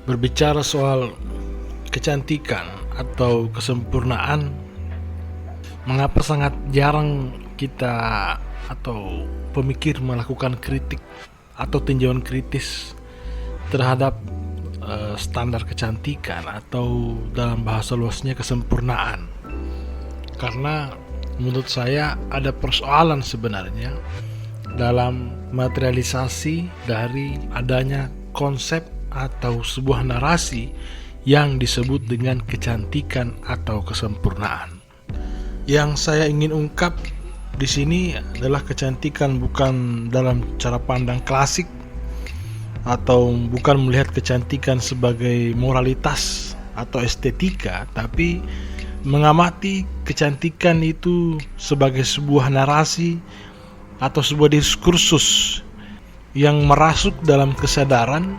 Berbicara soal kecantikan atau kesempurnaan, mengapa sangat jarang kita atau pemikir melakukan kritik atau tinjauan kritis terhadap standar kecantikan atau dalam bahasa luasnya kesempurnaan? Karena menurut saya ada persoalan sebenarnya dalam materialisasi dari adanya konsep atau sebuah narasi yang disebut dengan kecantikan atau kesempurnaan. Yang saya ingin ungkap di sini adalah kecantikan bukan dalam cara pandang klasik atau bukan melihat kecantikan sebagai moralitas atau estetika, tapi mengamati kecantikan itu sebagai sebuah narasi atau sebuah diskursus yang merasuk dalam kesadaran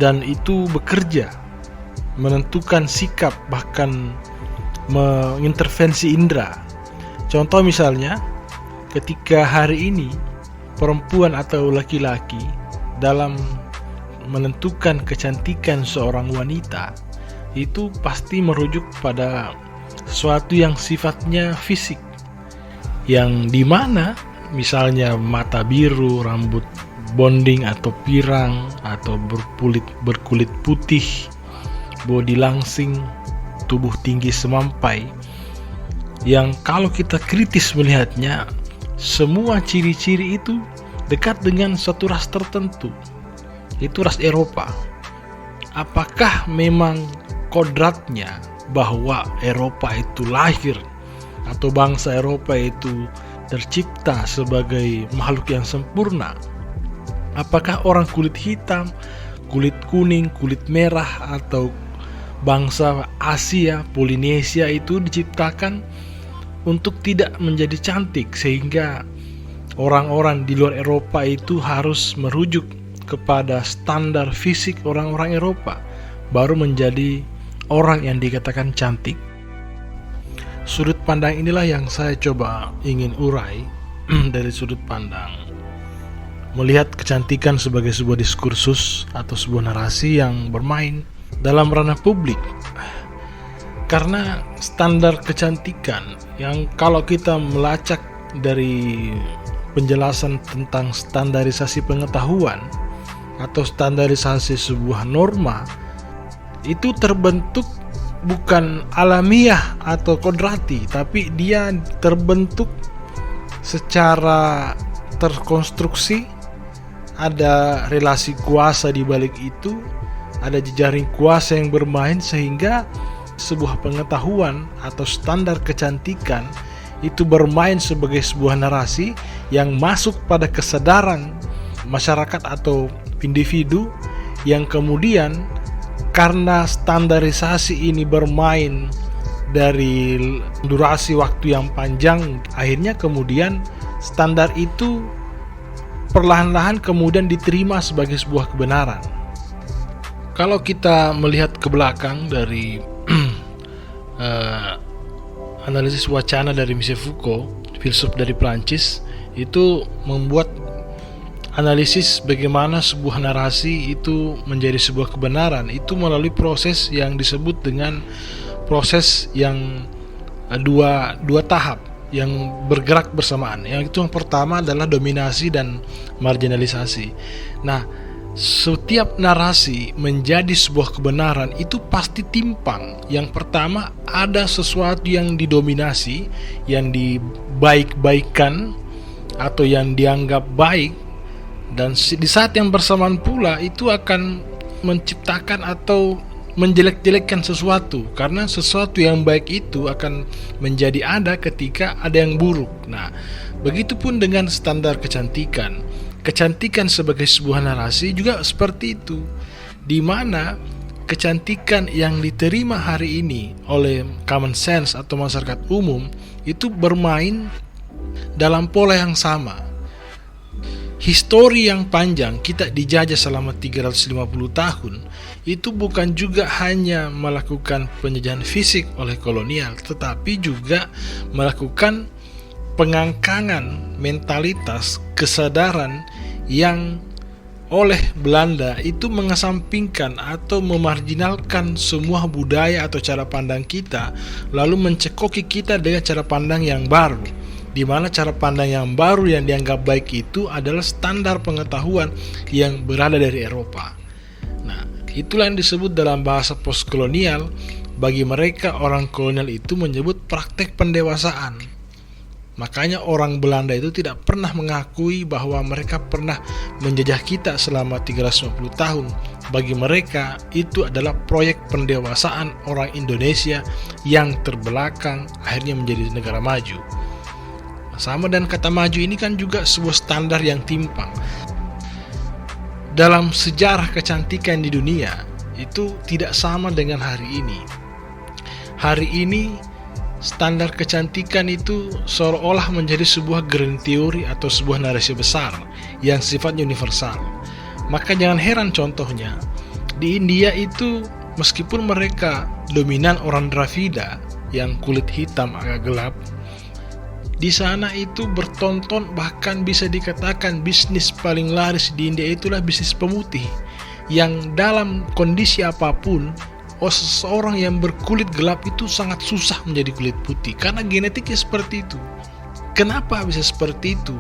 dan itu bekerja menentukan sikap, bahkan mengintervensi indera. Contoh misalnya, ketika hari ini perempuan atau laki-laki dalam menentukan kecantikan seorang wanita itu pasti merujuk pada sesuatu yang sifatnya fisik, yang dimana misalnya mata biru, rambut bonding atau pirang, atau berkulit putih, bodi langsing, tubuh tinggi semampai, yang kalau kita kritis melihatnya, semua ciri-ciri itu dekat dengan suatu ras tertentu, itu ras Eropa. Apakah memang kodratnya bahwa Eropa itu lahir atau bangsa Eropa itu tercipta sebagai makhluk yang sempurna? Apakah orang kulit hitam, kulit kuning, kulit merah, atau bangsa Asia, Polinesia itu diciptakan untuk tidak menjadi cantik, sehingga orang-orang di luar Eropa itu harus merujuk kepada standar fisik orang-orang Eropa baru menjadi orang yang dikatakan cantik? Sudut pandang inilah yang saya coba ingin urai dari sudut pandang melihat kecantikan sebagai sebuah diskursus atau sebuah narasi yang bermain dalam ranah publik. Karena standar kecantikan yang kalau kita melacak dari penjelasan tentang standarisasi pengetahuan atau standarisasi sebuah norma, itu terbentuk bukan alamiah atau kodrati, tapi dia terbentuk secara terkonstruksi. Ada relasi kuasa di balik itu, ada jejaring kuasa yang bermain, sehingga sebuah pengetahuan atau standar kecantikan itu bermain sebagai sebuah narasi yang masuk pada kesadaran masyarakat atau individu, yang kemudian karena standarisasi ini bermain dari durasi waktu yang panjang, akhirnya kemudian standar itu perlahan-lahan kemudian diterima sebagai sebuah kebenaran. Kalau kita melihat ke belakang dari analisis wacana dari Michel Foucault, filsuf dari Prancis, itu membuat analisis bagaimana sebuah narasi itu menjadi sebuah kebenaran itu melalui proses yang disebut dengan proses yang dua tahap yang bergerak bersamaan. Yang pertama adalah dominasi dan marginalisasi. Nah, setiap narasi menjadi sebuah kebenaran itu pasti timpang. Yang pertama, ada sesuatu yang didominasi, yang dibaik-baikan atau yang dianggap baik, dan di saat yang bersamaan pula itu akan menciptakan atau menjelek-jelekkan sesuatu, karena sesuatu yang baik itu akan menjadi ada ketika ada yang buruk. Nah, begitupun dengan standar kecantikan. Kecantikan sebagai sebuah narasi juga seperti itu, di mana kecantikan yang diterima hari ini oleh common sense atau masyarakat umum itu bermain dalam pola yang sama. Histori yang panjang kita dijajah selama 350 tahun itu bukan juga hanya melakukan penjajahan fisik oleh kolonial, tetapi juga melakukan pengangkangan mentalitas, kesadaran yang oleh Belanda itu mengesampingkan atau memarginalkan semua budaya atau cara pandang kita, lalu mencekoki kita dengan cara pandang yang baru, di mana cara pandang yang baru yang dianggap baik itu adalah standar pengetahuan yang berada dari Eropa. Nah, itulah yang disebut dalam bahasa postkolonial. Bagi mereka, orang kolonial itu menyebut praktek pendewasaan. Makanya orang Belanda itu tidak pernah mengakui bahwa mereka pernah menjajah kita selama 350 tahun. Bagi mereka itu adalah proyek pendewasaan orang Indonesia yang terbelakang akhirnya menjadi negara maju. Sama dan kata maju ini kan juga sebuah standar yang timpang. Dalam sejarah kecantikan di dunia itu tidak sama dengan hari ini. Hari ini standar kecantikan itu seolah-olah menjadi sebuah grand theory atau sebuah narasi besar yang sifatnya universal. Maka jangan heran contohnya, di India itu meskipun mereka dominan orang Dravida yang kulit hitam agak gelap, di sana itu bertonton, bahkan bisa dikatakan bisnis paling laris di India itulah bisnis pemutih, yang dalam kondisi apapun seseorang yang berkulit gelap itu sangat susah menjadi kulit putih karena genetiknya seperti itu. Kenapa bisa seperti itu?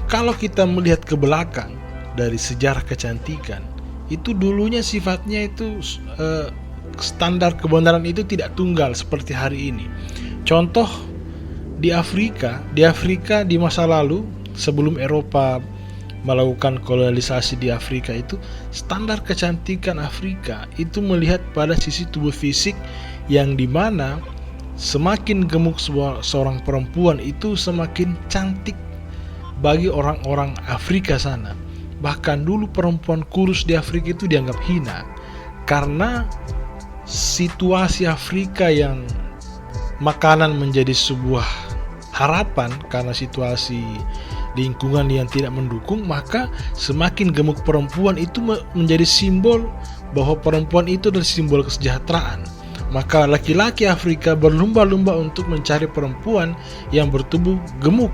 Kalau kita melihat ke belakang dari sejarah kecantikan, itu dulunya sifatnya itu standar kebenaran itu tidak tunggal seperti hari ini. Contoh di Afrika di masa lalu sebelum Eropa melakukan kolonialisasi di Afrika itu, standar kecantikan Afrika itu melihat pada sisi tubuh fisik yang dimana semakin gemuk seorang perempuan itu semakin cantik bagi orang-orang Afrika sana. Bahkan dulu perempuan kurus di Afrika itu dianggap hina karena situasi Afrika yang makanan menjadi sebuah harapan karena situasi lingkungan yang tidak mendukung, maka semakin gemuk perempuan itu menjadi simbol bahwa perempuan itu adalah simbol kesejahteraan. Maka laki-laki Afrika berlumba-lumba untuk mencari perempuan yang bertubuh gemuk.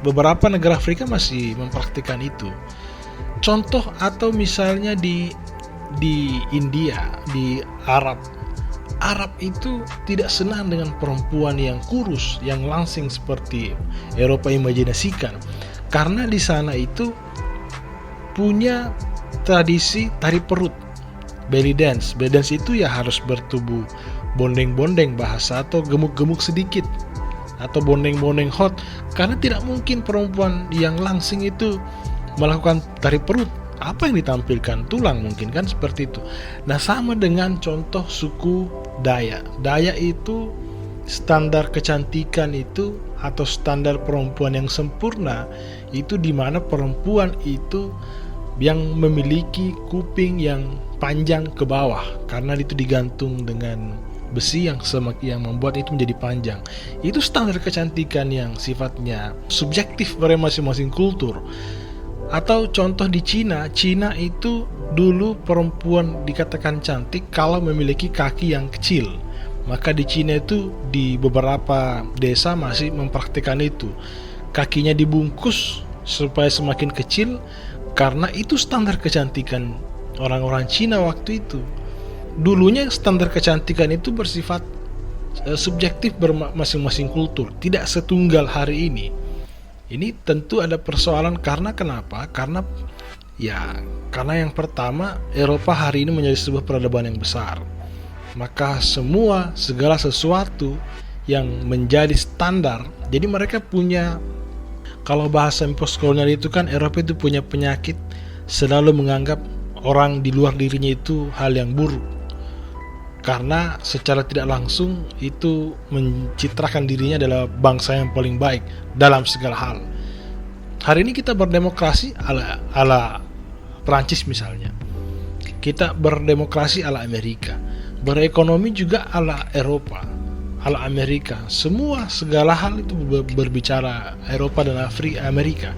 Beberapa negara Afrika masih mempraktikkan itu. Contoh atau misalnya di India, di Arab itu tidak senang dengan perempuan yang kurus, yang langsing seperti Eropa imajinasikan. Karena di sana itu punya tradisi tari perut, belly dance. Belly dance itu ya harus bertubuh bondeng-bondeng bahasa atau gemuk-gemuk sedikit atau bondeng-bondeng hot. Karena tidak mungkin perempuan yang langsing itu melakukan tari perut. Apa yang ditampilkan? Tulang mungkin kan seperti itu. Nah, sama dengan contoh suku Dayak. Dayak itu standar kecantikan itu atau standar perempuan yang sempurna itu di mana perempuan itu yang memiliki kuping yang panjang ke bawah karena itu digantung dengan besi yang membuat itu menjadi panjang. Itu standar kecantikan yang sifatnya subjektif pada masing-masing kultur. Atau contoh di Cina itu dulu perempuan dikatakan cantik kalau memiliki kaki yang kecil. Maka di Cina itu di beberapa desa masih mempraktikkan itu. Kakinya dibungkus supaya semakin kecil karena itu standar kecantikan orang-orang Cina waktu itu. Dulunya standar kecantikan itu bersifat subjektif masing-masing kultur, tidak setunggal hari ini. Ini tentu ada persoalan karena kenapa? Karena yang pertama Eropa hari ini menjadi sebuah peradaban yang besar. Maka segala sesuatu yang menjadi standar. Jadi mereka punya, kalau bahasa postkolonial itu kan Eropa itu punya penyakit selalu menganggap orang di luar dirinya itu hal yang buruk. Karena secara tidak langsung itu mencitrakan dirinya adalah bangsa yang paling baik dalam segala hal. Hari ini kita berdemokrasi ala Prancis misalnya. Kita berdemokrasi ala Amerika. Berekonomi juga ala Eropa, ala Amerika. Segala hal itu berbicara Eropa dan Amerika.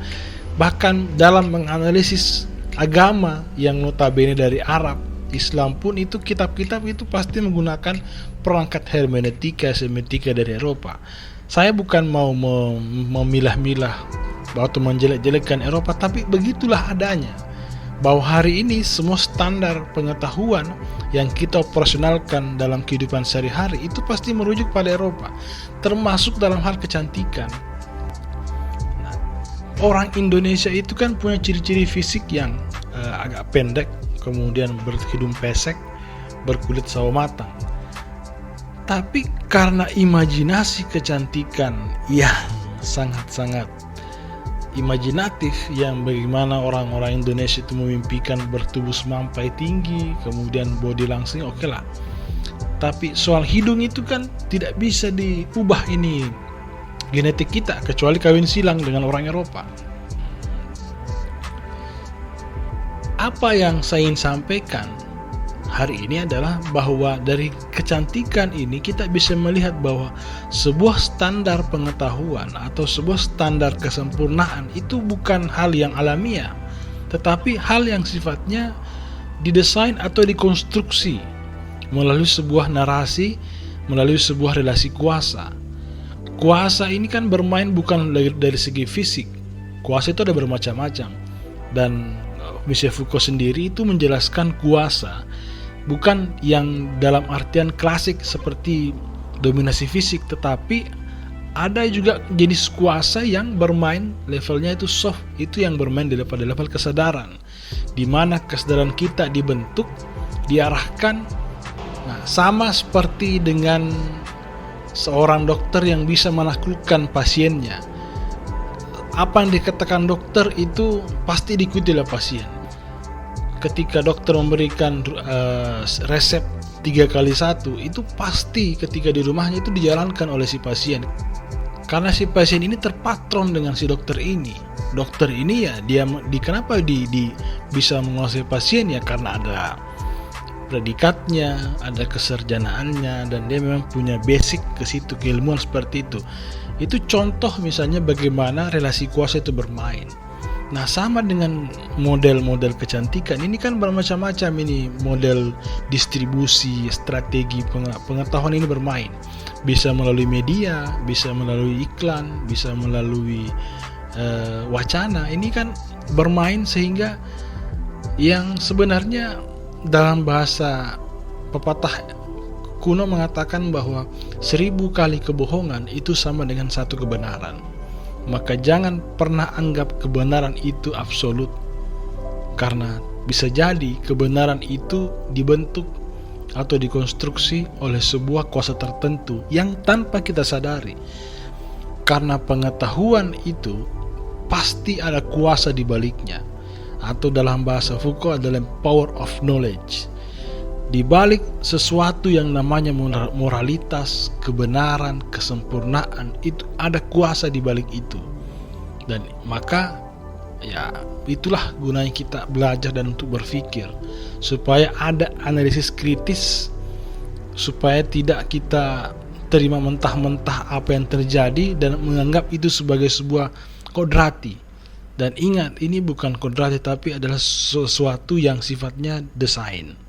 Bahkan dalam menganalisis agama yang notabene dari Arab, Islam pun itu kitab-kitab itu pasti menggunakan perangkat hermeneutika, semiotika dari Eropa. Saya bukan mau memilah-milah atau menjelek-jelekkan Eropa, tapi begitulah adanya. Bahwa hari ini semua standar pengetahuan yang kita operasionalkan dalam kehidupan sehari-hari itu pasti merujuk pada Eropa, termasuk dalam hal kecantikan. Nah, orang Indonesia itu kan punya ciri-ciri fisik yang agak pendek, kemudian berhidung pesek, berkulit sawo matang. Tapi karena imajinasi kecantikan yang sangat-sangat imajinatif, yang bagaimana orang-orang Indonesia itu memimpikan bertubuh semampai tinggi, kemudian body langsing, oke lah. Tapi soal hidung itu kan tidak bisa diubah, ini genetik kita, kecuali kawin silang dengan orang Eropa. Apa yang saya ingin sampaikan hari ini adalah bahwa dari kecantikan ini kita bisa melihat bahwa sebuah standar pengetahuan atau sebuah standar kesempurnaan itu bukan hal yang alamiah, tetapi hal yang sifatnya didesain atau dikonstruksi melalui sebuah narasi, melalui sebuah relasi kuasa. Kuasa ini kan bermain bukan dari segi fisik. Kuasa itu ada bermacam-macam, dan Michel Foucault sendiri itu menjelaskan kuasa bukan yang dalam artian klasik seperti dominasi fisik, tetapi ada juga jenis kuasa yang bermain levelnya itu soft, itu yang bermain pada level kesadaran, di mana kesadaran kita dibentuk, diarahkan. Nah, sama seperti dengan seorang dokter yang bisa menaklukkan pasiennya. Apa yang dikatakan dokter itu pasti diikuti oleh pasien. Ketika dokter memberikan resep 3x1, itu pasti ketika di rumahnya itu dijalankan oleh si pasien, karena si pasien ini terpatron dengan si dokter ini. Dokter ini ya kenapa bisa menguasai pasien, ya karena ada predikatnya, ada keserjanaannya, dan dia memang punya basic ke situ, keilmuan seperti itu. Itu contoh misalnya bagaimana relasi kuasa itu bermain. Nah, sama dengan model-model kecantikan ini kan bermacam-macam, ini model distribusi, strategi pengetahuan ini bermain. Bisa melalui media, bisa melalui iklan, bisa melalui wacana. Ini kan bermain sehingga yang sebenarnya dalam bahasa pepatah kuno mengatakan bahwa 1000 kali kebohongan itu sama dengan 1 kebenaran. Maka jangan pernah anggap kebenaran itu absolut, karena bisa jadi kebenaran itu dibentuk atau dikonstruksi oleh sebuah kuasa tertentu yang tanpa kita sadari. Karena pengetahuan itu pasti ada kuasa di baliknya, atau dalam bahasa Foucault adalah power of knowledge. Di balik sesuatu yang namanya moralitas, kebenaran, kesempurnaan, itu ada kuasa di balik itu. Dan maka ya itulah gunanya kita belajar dan untuk berpikir, supaya ada analisis kritis, supaya tidak kita terima mentah-mentah apa yang terjadi dan menganggap itu sebagai sebuah kodrati. Dan ingat, ini bukan kodrati, tapi adalah sesuatu yang sifatnya desain.